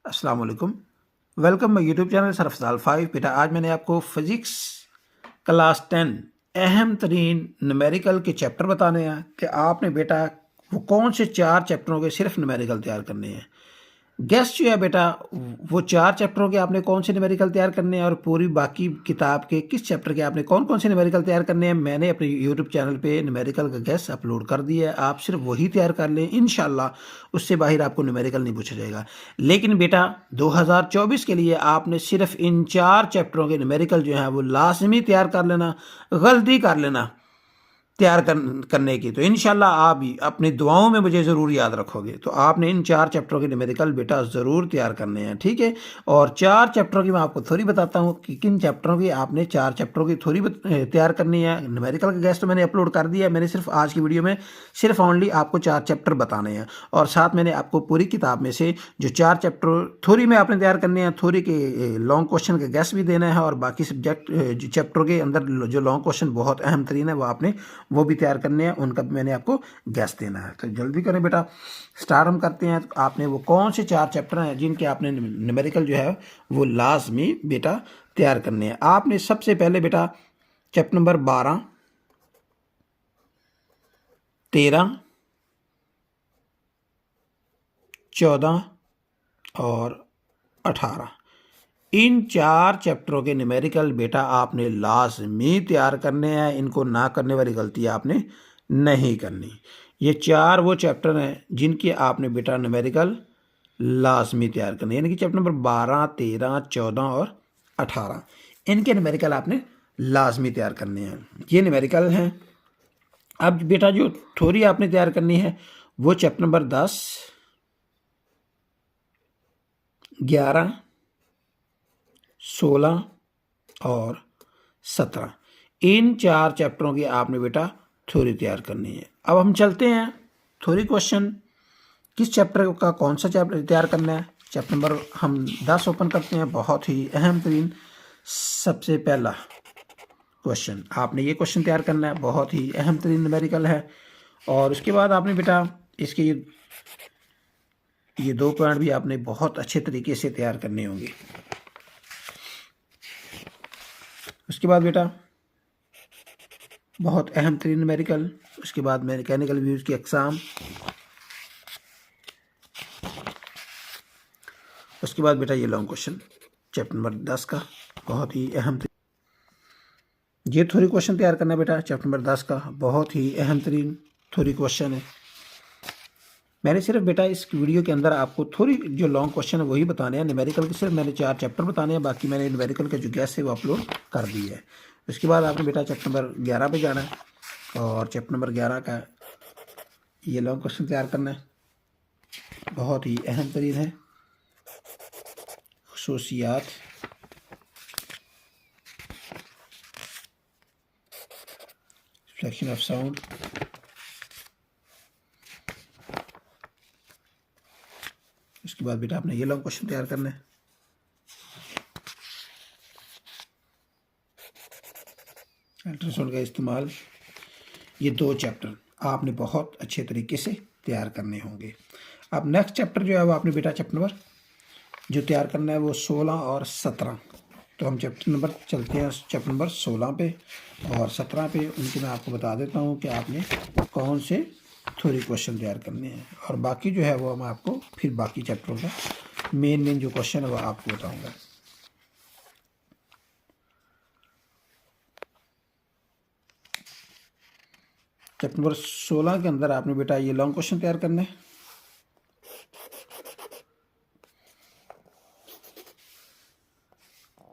अस्सलाम वालेकुम। Welcome my YouTube channel सरफजाल 5। बेटा आज मैंने आपको फिज़िक्स क्लास 10 अहम तरीन न्यूमेरिकल के चैप्टर बताने हैं कि आपने बेटा वो कौन से 4 चैप्टरों के सिर्फ न्यूमेरिकल तैयार करने हैं। गेस्ट जो है बेटा वो 4 चैप्टरों के आपने कौन से न्यूमेरिकल तैयार करने हैं और पूरी बाकी किताब के किस चैप्टर के आपने कौन कौन से न्यूमेरिकल तैयार करने हैं। मैंने अपने यूट्यूब चैनल पे न्यूमेरिकल का गेस्ट अपलोड कर दिया है, आप सिर्फ वही तैयार कर लें, इंशाल्लाह उससे बाहर आपको न्यूमेरिकल नहीं पूछा जाएगा। लेकिन बेटा 2024 के लिए आपने सिर्फ इन 4 चैप्टरों के न्यूमेरिकल जो है वो लाजमी तैयार कर लेना, गलती कर लेना तैयार करने की, तो इंशाल्लाह आप अपनी दुआओं में मुझे ज़रूर याद रखोगे। तो आपने इन 4 चैप्टरों के न्यूमेरिकल बेटा ज़रूर तैयार करने हैं, ठीक है। और 4 चैप्टरों की मैं आपको थ्योरी बताता हूँ कि किन चैप्टरों की आपने 4 चैप्टरों की थ्योरी तैयार करनी है। न्यूमेरिकल का गेस्ट मैंने अपलोड कर दिया है। मैंने सिर्फ आज की वीडियो में सिर्फ ओनली आपको 4 चैप्टर बताने हैं और साथ मैंने आपको पूरी किताब में से जो 4 चैप्टर थ्योरी में आपने तैयार करने हैं, थ्योरी के लॉन्ग क्वेश्चन का गेस्ट भी देना है और बाकी सब्जेक्ट चैप्टर के अंदर जो लॉन्ग क्वेश्चन बहुत अहम तरीन है वो आपने वो भी तैयार करने हैं, उनका भी मैंने आपको गैस देना है। तो जल्दी करें बेटा, स्टार्ट हम करते हैं। तो आपने वो कौन से 4 चैप्टर हैं जिनके आपने न्यूमेरिकल जो है वो लाजमी बेटा तैयार करने हैं। आपने सबसे पहले बेटा चैप्टर नंबर 12, 13, 14 और 18 इन 4 चैप्टरों के न्यूमेरिकल बेटा आपने लाजमी तैयार करने हैं। इनको ना करने वाली गलती आपने नहीं करनी। ये 4 वो चैप्टर हैं जिनके आपने बेटा न्यूमेरिकल लाजमी तैयार करने, यानी कि चैप्टर नंबर 12, 13, 14 और 18 इनके न्यूमेरिकल आपने लाजमी तैयार करने हैं। ये न्यूमेरिकल हैं। अब बेटा जो थ्योरी आपने तैयार करनी है वो चैप्टर नंबर 10, 11, 16 और 17 इन 4 चैप्टरों की आपने बेटा थ्योरी तैयार करनी है। अब हम चलते हैं थ्योरी क्वेश्चन, किस चैप्टर का कौन सा चैप्टर तैयार करना है। चैप्टर नंबर हम 10 ओपन करते हैं। बहुत ही अहम तरीन सबसे पहला क्वेश्चन आपने ये क्वेश्चन तैयार करना है, बहुत ही अहम तरीन न्यूमेरिकल है। और उसके बाद आपने बेटा इसके ये 2 पॉइंट भी आपने बहुत अच्छे तरीके से तैयार करने होंगे। उसके बाद बेटा बहुत अहम तरीन न्यूमेरिकल, उसके बाद मैकेनिकल व्यूज़ की एग्ज़ाम, उसके बाद बेटा ये लॉन्ग क्वेश्चन चैप्टर नंबर 10 का बहुत ही अहम ये थ्योरी क्वेश्चन तैयार करना बेटा चैप्टर नंबर 10 का बहुत ही अहम तरीन थ्योरी क्वेश्चन है। मैंने सिर्फ बेटा इस वीडियो के अंदर आपको थोड़ी जो लॉन्ग क्वेश्चन है वही बताने हैं। न्यूमेरिकल के सिर्फ मैंने 4 चैप्टर बताने हैं, बाकी मैंने न्यूमेरिकल के जो गेस्ट है वो अपलोड कर दी है। उसके बाद आपने बेटा चैप्टर नंबर 11 पे जाना है और चैप्टर नंबर 11 का ये लॉन्ग क्वेश्चन तैयार करना है, बहुत ही अहम तरीन है। खुसूसियात सेक्शन ऑफ साउंड, उसके बाद बेटा आपने ये लॉन्ग क्वेश्चन तैयार करना है। अल्ट्रासाउंड का इस्तेमाल, ये 2 चैप्टर आपने बहुत अच्छे तरीके से तैयार करने होंगे। अब नेक्स्ट चैप्टर जो है वो आपने बेटा चैप्टर नंबर जो तैयार करना है वो 16 और 17। तो हम चैप्टर नंबर चलते हैं चैप्टर नंबर 16 पे और 17 पे। उनकी मैं आपको बता देता हूँ कि आपने कौन से थ्योरी क्वेश्चन तैयार करने हैं और बाकी जो है वो मैं आपको फिर बाकी चैप्टरों का मेन जो क्वेश्चन है वो आपको बताऊँगा। चैप्टर नंबर 16 के अंदर आपने बेटा ये लॉन्ग क्वेश्चन तैयार करना है।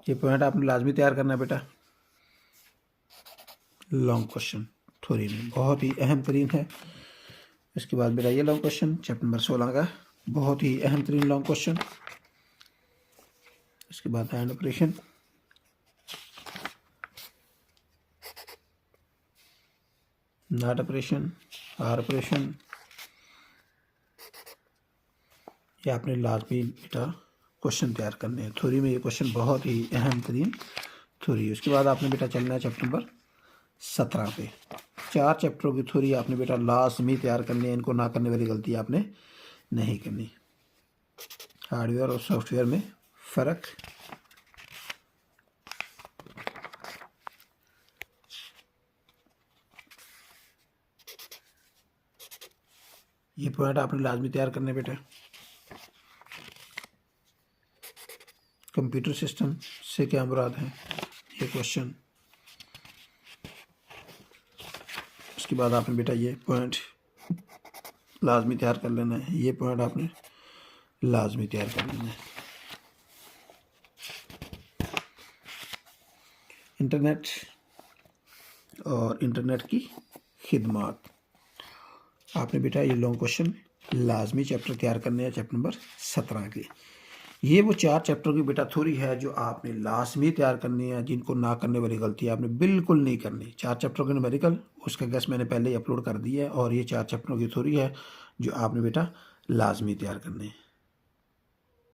ये पॉइंट आपने लाजमी तैयार करना है बेटा। लॉन्ग क्वेश्चन थ्योरी में बहुत ही अहम तरीन है। इसके बाद बेटा ये लॉन्ग क्वेश्चन चैप्टर नंबर 16 का बहुत ही अहम तरीन लॉन्ग क्वेश्चन। इसके बाद and operation, not operation, or operation, ये आपने लाजमी बेटा क्वेश्चन तैयार करने हैं। थ्योरी में ये क्वेश्चन बहुत ही अहम तरीन थ्योरी। उसके बाद आपने बेटा चलना है चैप्टर नंबर 17 पे। 4 चैप्टरों की थ्योरी आपने बेटा लाजमी तैयार करनी है, इनको ना करने वाली गलती आपने नहीं करनी। हार्डवेयर और सॉफ्टवेयर में फ़र्क। ये पॉइंट आपने लाजमी तैयार करने बेटे। कंप्यूटर सिस्टम से क्या मुराद है, ये क्वेश्चन। उसके बाद आपने बेटा ये पॉइंट लाजमी तैयार कर लेना है, ये पॉइंट आपने लाजमी तैयार कर लेना है। इंटरनेट और इंटरनेट की खिदमत, आपने बेटा ये लॉन्ग क्वेश्चन लाजमी चैप्टर तैयार करने हैं, चैप्टर नंबर 17 के। ये वो 4 चैप्टर की बेटा थ्योरी है जो आपने लाजमी तैयार करनी है, जिनको ना करने वाली गलती आपने बिल्कुल नहीं करनी। 4 चैप्टर के न्यूमेरिकल, उसका गेस मैंने पहले ही अपलोड कर दिया है, और ये 4 चैप्टरों की थ्योरी है जो आपने बेटा लाजमी तैयार करनी है।